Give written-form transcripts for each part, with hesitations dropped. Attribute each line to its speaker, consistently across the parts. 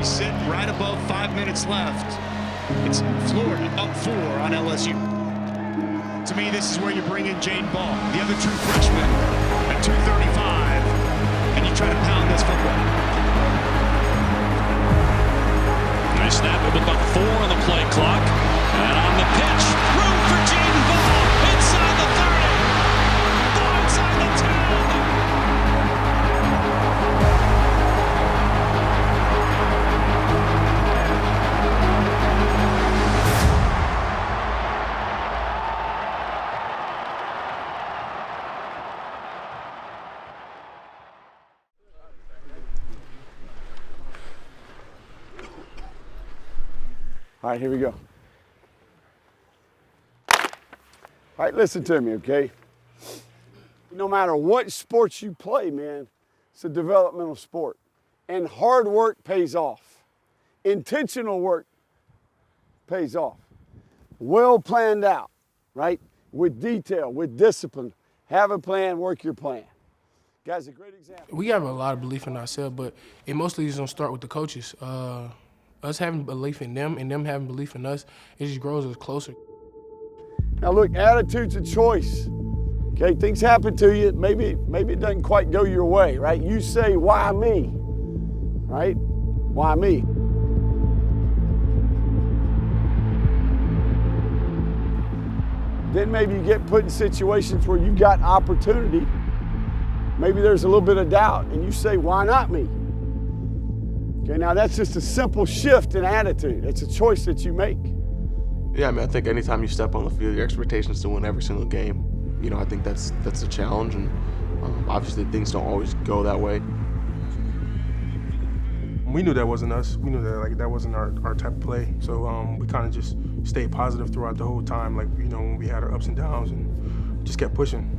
Speaker 1: sit right above 5 minutes left. It's Florida up 4 on LSU. To me, this is where you bring in Jadan Baugh, the other true freshman, at 2:35, and you try to pound this football.
Speaker 2: Nice snap with about 4 on the play clock. And on the pitch, room for Jadan Baugh inside the 30. Baugh inside the 10.
Speaker 3: All right, here we go. All right, listen to me, okay? No matter what sports you play, man, it's a developmental sport. And hard work pays off. Intentional work pays off. Well planned out, right? With detail, with discipline. Have a plan, work your plan. Guys, a great example.
Speaker 4: We have a lot of belief in ourselves, but it mostly is going to start with the coaches. Us having belief in them and them having belief in us, it just grows us closer.
Speaker 3: Now look, attitude's a choice. Okay, things happen to you. Maybe it doesn't quite go your way, right? You say, why me? Right? Why me? Then maybe you get put in situations where you've got opportunity. Maybe there's a little bit of doubt, and you say, why not me? Okay, now that's just a simple shift in attitude. It's a choice that you make.
Speaker 5: Yeah, I mean, I think anytime you step on the field, your expectation is to win every single game. You know, I think that's a challenge, and obviously things don't always go that way.
Speaker 6: We knew that wasn't us. We knew that that wasn't our type of play. So we kind of just stayed positive throughout the whole time. When we had our ups and downs, and just kept pushing.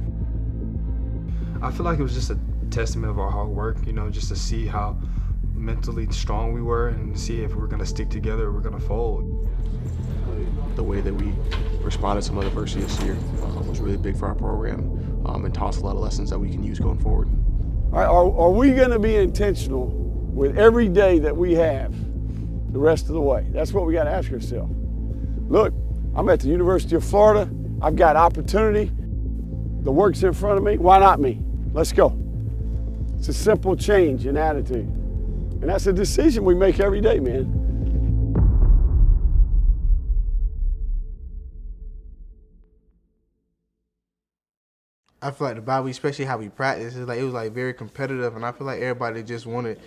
Speaker 7: I feel like it was just a testament of our hard work. Just to see how mentally strong we were and see if we're going to stick together or we're going to fold.
Speaker 5: The way that we responded to some of the adversity this year was really big for our program and taught us a lot of lessons that we can use going forward.
Speaker 3: All right, are we going to be intentional with every day that we have the rest of the way? That's what we got to ask ourselves. Look, I'm at the University of Florida. I've got opportunity. The work's in front of me. Why not me? Let's go. It's a simple change in attitude. And that's a decision we make every day, man.
Speaker 8: I feel like the Bible, especially how we practice, it was very competitive, and I feel like everybody just wanted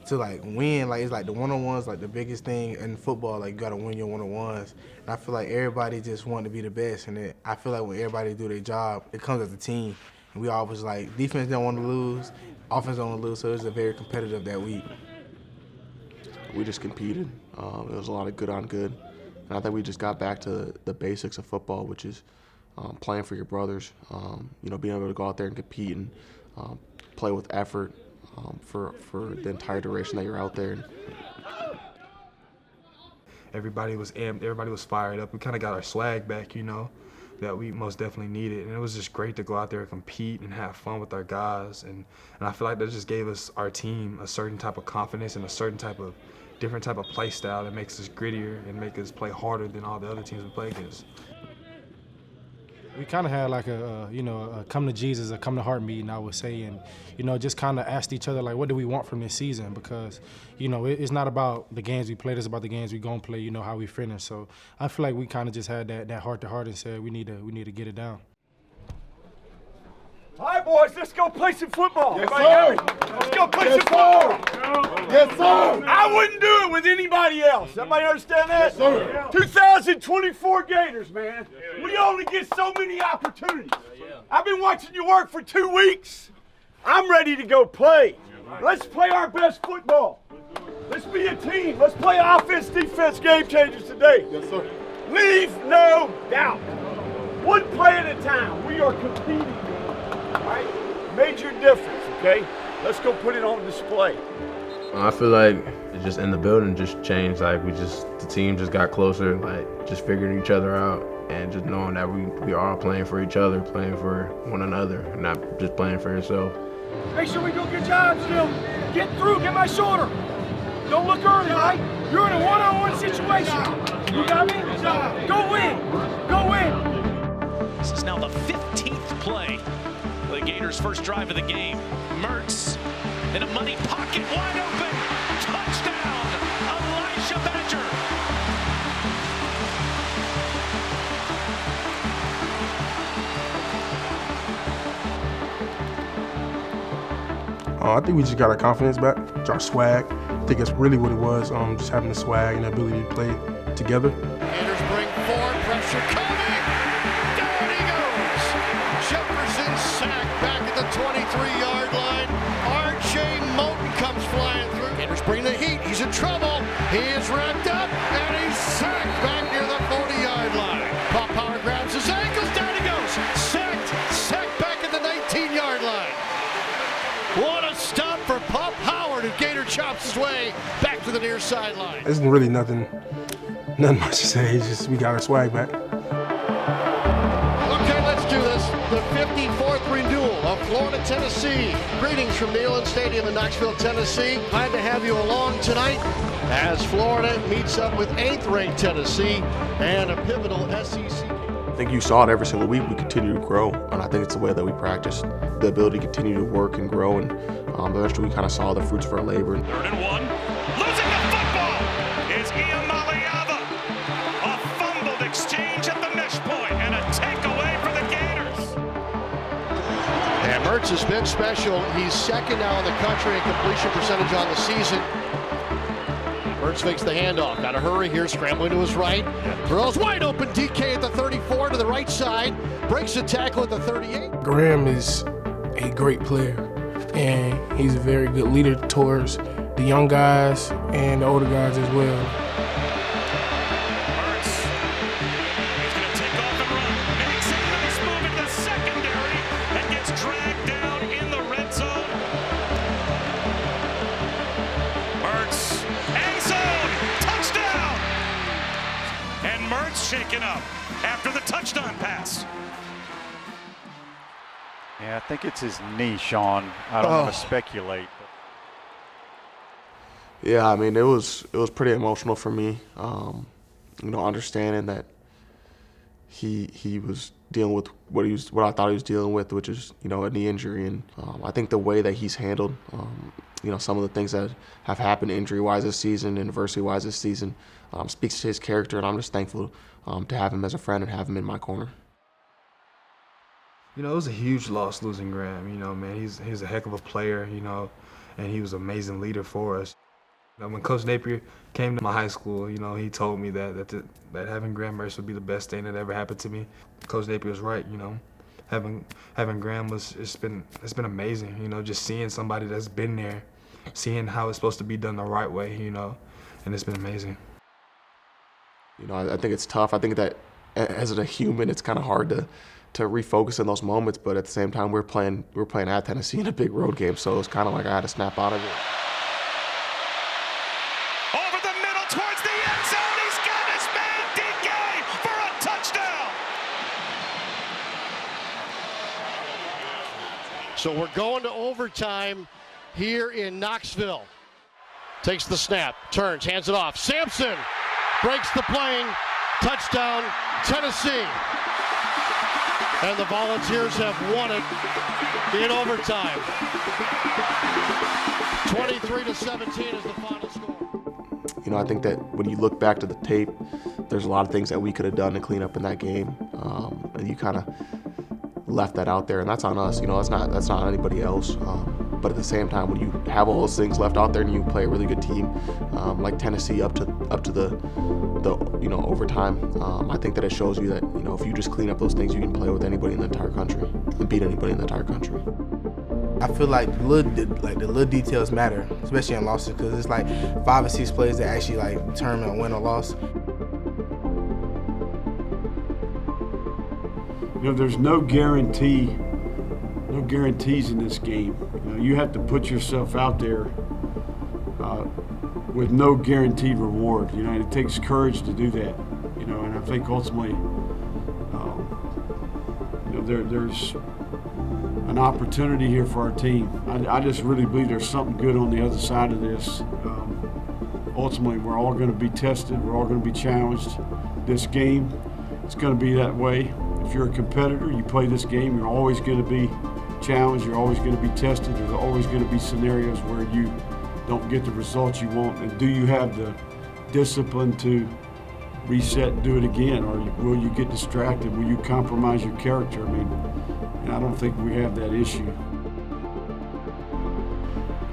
Speaker 8: to win. It's like the one-on-ones, the biggest thing in football. You gotta win your one-on-ones. And I feel like everybody just wanted to be the best, and I feel like when everybody do their job, it comes as a team. And we always defense don't want to lose, offense don't want to lose, so it's a very competitive that week.
Speaker 5: We just competed. It was a lot of good on good. And I think we just got back to the basics of football, which is playing for your brothers, being able to go out there and compete and play with effort for the entire duration that you're out there.
Speaker 7: Everybody was amped. Everybody was fired up. We kind of got our swag back, that we most definitely needed. And it was just great to go out there and compete and have fun with our guys. And I feel like that just gave our team a certain type of confidence and a certain different type of play style that makes us grittier and make us play harder than all the other teams we play against.
Speaker 4: We kind of had a come to Jesus, a come to heart meeting, I would say, and just kind of asked each other what do we want from this season, because it's not about the games we played, it's about the games we gonna play, how we finish. So I feel like we kind of just had that heart to heart and said we need to get it down.
Speaker 3: All right, boys, let's go play some football.
Speaker 9: Yes, sir.
Speaker 3: Let's go play some football.
Speaker 9: Yes, sir.
Speaker 3: I wouldn't do it with anybody else. Everybody understand that?
Speaker 9: Yes, sir.
Speaker 3: 2024 Gators, man. We only get so many opportunities. I've been watching you work for 2 weeks. I'm ready to go play. Let's play our best football. Let's be a team. Let's play offense, defense, game changers today.
Speaker 9: Yes, sir.
Speaker 3: Leave no doubt. One play at a time. We are competing. All right? Major difference, okay? Let's go put it on display.
Speaker 10: I feel like it's just in the building just changed. The team just got closer, just figuring each other out and just knowing that we are all playing for each other, playing for one another, and not just playing for yourself.
Speaker 3: Make sure we do a good job, Jim. Get through, get my shoulder.
Speaker 9: Don't look early, right? You're in a one-on-one situation. You got me? Go win. Go win.
Speaker 2: This is now the 15th play. The Gators' first drive of the game. Mertz in a money pocket, wide open. Touchdown, Elijhah Badger.
Speaker 6: I think we just got our confidence back, our swag. I think that's really what it was, just having the swag and the ability to play together.
Speaker 11: Gators bring forward, pressure coming. Down he goes. Jefferson sacked back at the 23-yard line. R.J. Moten comes flying through. Gators bring the heat. He's in trouble. He is wrapped up, and he's sacked back near the 40-yard line. Pop Power grabs his ankles. Down he goes. Sacked back at the 19-yard line. What a stop for Pop Howard, and Gator chops his way back to the near sideline.
Speaker 6: There's really nothing much to say. It's just we got our swag back.
Speaker 11: Okay, let's do this. The 54th renewal of Florida, Tennessee. Greetings from Neyland Stadium in Knoxville, Tennessee. Glad to have you along tonight as Florida meets up with 8th-ranked Tennessee and a pivotal SEC.
Speaker 5: I think you saw it every single week. We continue to grow, and I think it's the way that we practice, the ability to continue to work and grow, and eventually we kind of saw the fruits of our labor.
Speaker 2: 3rd and 1. Losing the football is Iamaleava. A fumbled exchange at the mesh point, and a takeaway for the Gators.
Speaker 11: And Mertz has been special. He's second now in the country in completion percentage on the season. Mertz fakes the handoff. Got to hurry here, scrambling to his right. Throws wide open. DK at the 34 to the right side. Breaks the tackle at the 38.
Speaker 12: Graham is a great player, and he's a very good leader towards the young guys and the older guys as well.
Speaker 2: Mertz. He's going to take off and run. Makes a nice move in the secondary and gets dragged down in the red zone. Mertz. End zone. Touchdown. And Mertz shaken up after the touchdown pass.
Speaker 13: Yeah, I think it's his knee, Sean. I don't want to speculate.
Speaker 5: Yeah, I mean, it was pretty emotional for me, understanding that he was dealing with what I thought he was dealing with, which is, a knee injury. And I think the way that he's handled, some of the things that have happened injury-wise this season and adversity-wise this season speaks to his character, and I'm just thankful to have him as a friend and have him in my corner.
Speaker 7: It was a huge loss losing Graham. Man, he's a heck of a player, and he was an amazing leader for us. When Coach Napier came to my high school, he told me that having Graham Mertz would be the best thing that ever happened to me. Coach Napier was right, having Graham it's been amazing, just seeing somebody that's been there, seeing how it's supposed to be done the right way, and it's been amazing.
Speaker 5: I think it's tough. I think that as a human, it's kind of hard to refocus in those moments, but at the same time, we're playing at Tennessee in a big road game, so it's kind of like I had to snap out of it.
Speaker 2: Over the middle towards the end zone, he's got his man Dike for a touchdown.
Speaker 11: So we're going to overtime here in Knoxville. Takes the snap, turns, hands it off. Sampson breaks the plane. Touchdown, Tennessee. And the Volunteers have won it in overtime. 23-17 is the final score.
Speaker 5: I think that when you look back to the tape, there's a lot of things that we could have done to clean up in that game, and you kind of left that out there, and that's on us. That's not anybody else. But at the same time, when you have all those things left out there and you play a really good team like Tennessee up to the overtime, I think that it shows you that if you just clean up those things, you can play with anybody in the entire country and beat anybody in the entire country.
Speaker 8: I feel like the little details matter, especially in losses, because it's like 5 or 6 plays that actually determine a win or loss.
Speaker 3: There's no guarantees in this game. You have to put yourself out there with no guaranteed reward. It takes courage to do that. And I think ultimately, there's an opportunity here for our team. I just really believe there's something good on the other side of this. ultimately we're all going to be tested. We're all going to be challenged. This game, it's going to be that way. If you're a competitor, you play this game, you're always going to be challenged. You're always going to be tested. There's always going to be scenarios where you don't get the results you want. And do you have the discipline to reset and do it again, or will you get distracted? Will you compromise your character? I mean, and I don't think we have that issue.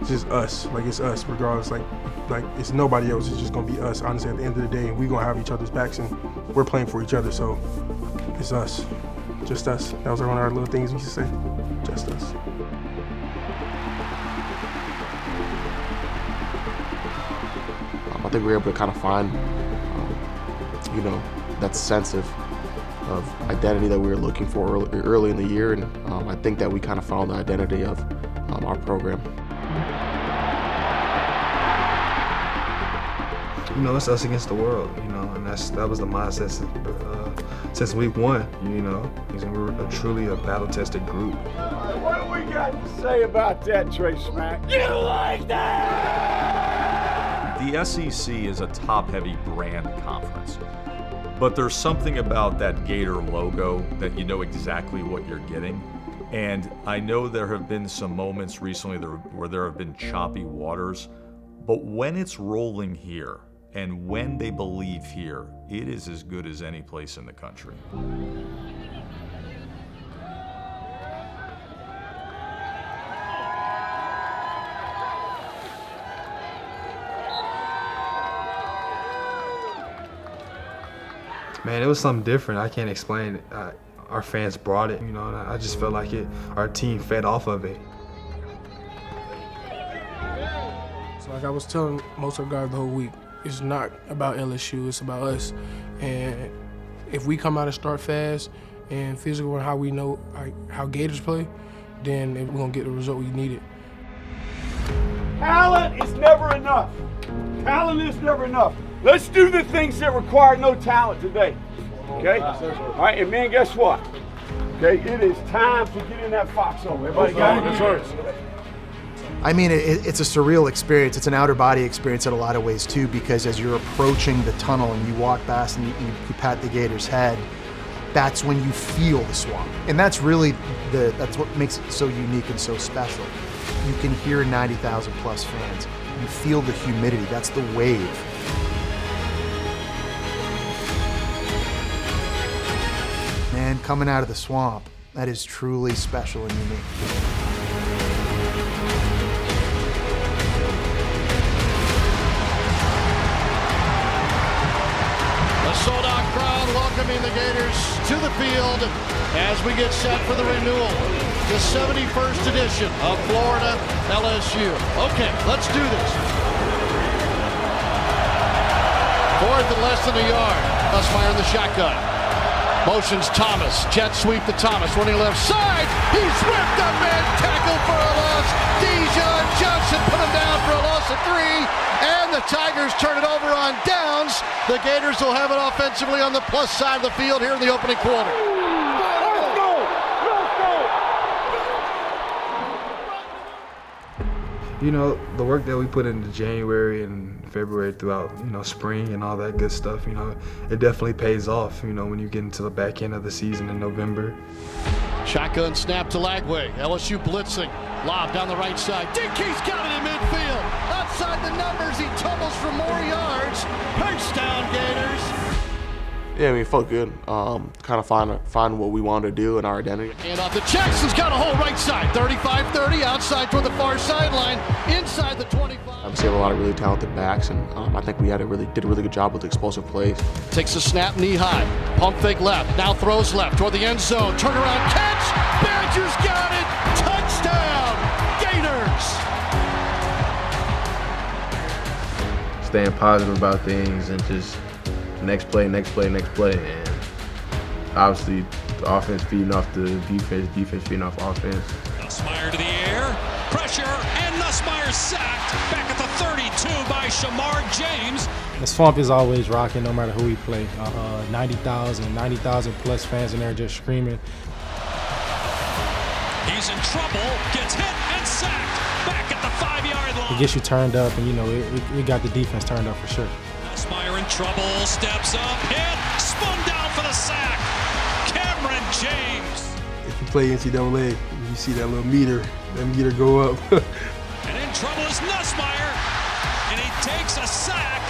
Speaker 6: It's just us. Like, it's us, regardless. Like it's nobody else. It's just gonna be us. Honestly, at the end of the day, we're gonna have each other's backs, and we're playing for each other. So it's us, just us. That was one of our little things we used to say. Just us.
Speaker 5: I think we were able to kind of find, that sense of identity that we were looking for early in the year, and I think that we kind of found the identity of our program.
Speaker 7: It's us against the world, and that was the mindset since week one, because we're truly a battle-tested group.
Speaker 3: What do we got to say about that, Trey Smack? You like that?
Speaker 14: The SEC is a top-heavy brand conference, but there's something about that Gator logo that you know exactly what you're getting. And I know there have been some moments recently where there have been choppy waters, but when it's rolling here and when they believe here, it is as good as any place in the country.
Speaker 7: Man, it was something different. I can't explain it. Our fans brought it, and I just felt like our team fed off of it.
Speaker 12: So like I was telling most of the guys the whole week, it's not about LSU, it's about us. And if we come out and start fast and physical and how we know how Gators play, then we're gonna get the result we needed.
Speaker 3: Talent is never enough. Talent is never enough. Let's do the things that require no talent today. Okay? All right, and man, guess what? Okay, it is time to get in that foxhole. Everybody got it?
Speaker 15: I mean, it's a surreal experience. It's an outer body experience in a lot of ways too, because as you're approaching the tunnel and you walk past and you pat the Gator's head, that's when you feel the swamp. And that's really that's what makes it so unique and so special. You can hear 90,000 plus fans. You feel the humidity, that's the wave. Man, coming out of the swamp, that is truly special and unique.
Speaker 11: A sold-out crowd welcoming the Gators to the field as we get set for the renewal. The 71st edition of Florida LSU. Okay, let's do this. 4th and less than a yard. Nussmeier in the shotgun. Motions Thomas. Jet sweep to Thomas. Running left side. He's whipped up and tackled for a loss. Jadan Johnson put him down for a loss of 3. And the Tigers turn it over on downs. The Gators will have it offensively on the plus side of the field here in the opening quarter.
Speaker 7: The work that we put into January and February throughout, spring and all that good stuff, it definitely pays off, when you get into the back end of the season in November.
Speaker 11: Shotgun snap to Lagway. LSU blitzing. Lob down the right side. Dike's got it in midfield. Outside the numbers, he tumbles for more yards. First down, Gators.
Speaker 5: Yeah, it felt good. Kind of find what we wanted to do and our identity.
Speaker 11: And off the Jackson's got a hole right side. 35-30 outside toward the far sideline. Inside the 25.
Speaker 5: Obviously, we have a lot of really talented backs, and I think we did a really good job with explosive plays.
Speaker 11: Takes a snap knee high. Pump fake left. Now throws left toward the end zone. Turnaround catch. Badgers got it. Touchdown, Gators.
Speaker 10: Staying positive about things and just next play. And obviously, the offense feeding off the defense feeding off offense.
Speaker 2: Nussmeier to the air. Pressure, and Nussmeier sacked. Back at the 32 by Shamar James.
Speaker 4: The swamp is always rocking no matter who we play. 90,000 plus fans in there just screaming.
Speaker 2: He's in trouble, gets hit and sacked. Back at the 5-yard line.
Speaker 4: It gets you turned up, and, you know, it got the defense turned up for sure.
Speaker 2: Nussmeier in trouble, steps up, hit, spun down for the sack. Cameron James.
Speaker 6: If you play NCAA, you see that meter go up.
Speaker 2: And in trouble is Nussmeier, and he takes a sack.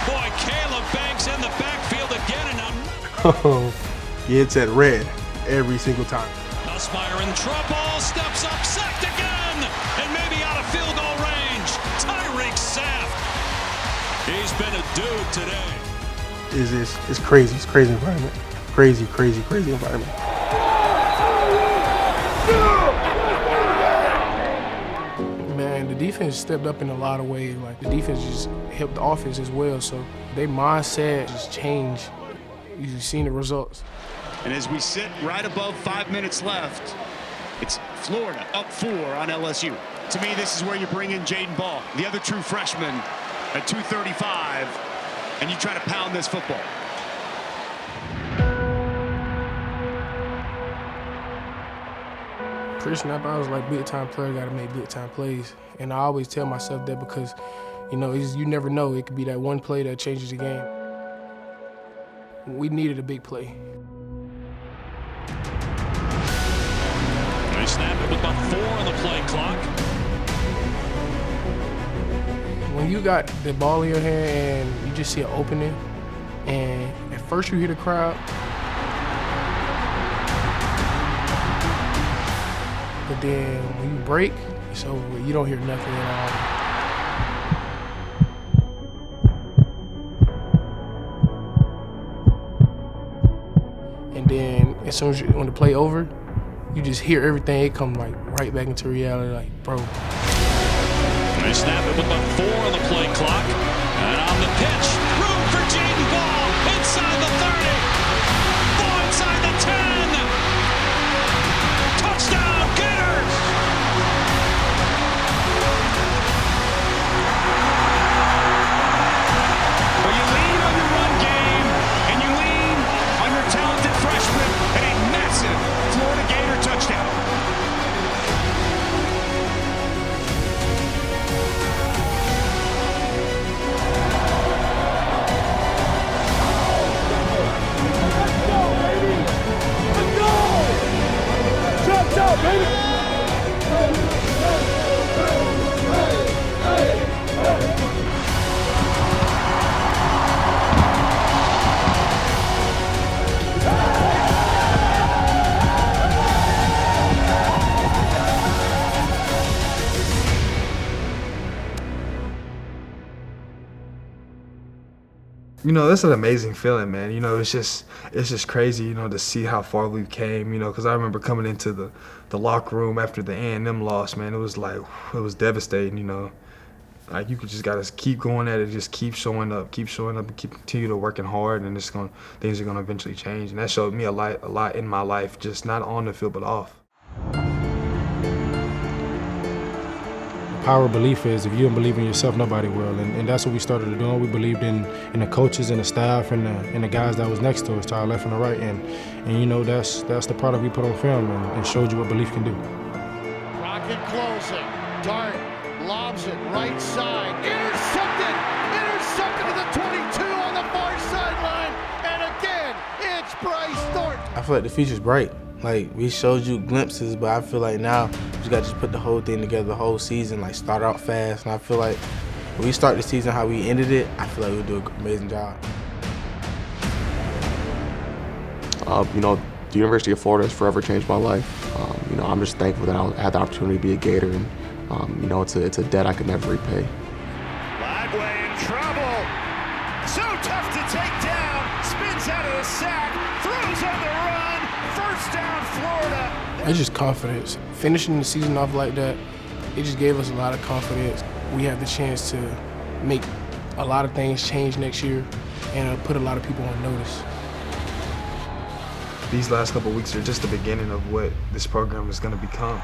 Speaker 2: Boy, Caleb Banks in the backfield again, and now
Speaker 6: It's at red every single time.
Speaker 2: Nussmeier in trouble, steps up, sacked again, and maybe out of field goal range. Tyreek Saft. He's been a dude today.
Speaker 6: It's crazy. It's crazy environment. Crazy environment.
Speaker 12: Man, the defense stepped up in a lot of ways. Like, the defense just helped the offense as well. So their mindset just changed. You've seen the results.
Speaker 1: And as we sit right above 5 minutes left, it's Florida up 4 on LSU. To me, this is where you bring in Jadan Baugh, the other true freshman, at 235, and you try to pound this football.
Speaker 12: First snap, I was like, big-time player got to make big-time plays. And I always tell myself that because, you know, you never know. It could be that one play that changes the game. We needed a big play.
Speaker 2: They snap it with about 4 on the play clock.
Speaker 12: When you got the ball in your hand and you just see an opening, and at first you hear the crowd, but then when you break, it's over. You don't hear nothing at all. And then as soon as when the play over, you just hear everything. It come like right back into reality, like, bro.
Speaker 2: They snap it with about 4 on the play clock. And on the pitch, room for Jadan Baugh inside the 30. Baugh inside the 10. Touchdown, Gators!
Speaker 1: But you lean on your run game, and you lean on your talented freshman, and a massive Florida Gator touchdown.
Speaker 7: You know, that's an amazing feeling, man. You know, it's just crazy, you know, to see how far we've came, you know, because I remember coming into the locker room after the A&M loss, man. It was like, it was devastating, you know. Like, you just got to keep going at it, just keep showing up, and continue to working hard, and things are going to eventually change. And that showed me a lot in my life, just not on the field, but off.
Speaker 4: Power of belief is if you don't believe in yourself, nobody will, and that's what we started doing. We believed in the coaches and the staff and the guys that was next to us, to our left and the right, and you know that's the product we put on film and showed you what belief can do.
Speaker 11: Rocket closing, Dart lobs it right side, intercepted to the 22 on the far sideline, and again it's Bryce Thornton.
Speaker 8: I feel like the future's bright. Like, we showed you glimpses, but I feel like now we just got to just put the whole thing together, the whole season, like start out fast. And I feel like when we start the season how we ended it, I feel like we'll do an amazing job.
Speaker 5: You know, the University of Florida has forever changed my life. You know, I'm just thankful that I had the opportunity to be a Gator, and you know, it's a debt I could never repay.
Speaker 1: Lagway in trouble. So tough to take down. Spins out of the sack. Throws on the run. First down, Florida.
Speaker 12: It's just confidence. Finishing the season off like that, it just gave us a lot of confidence. We had the chance to make a lot of things change next year and put a lot of people on notice.
Speaker 7: These last couple of weeks are just the beginning of what this program is going to become.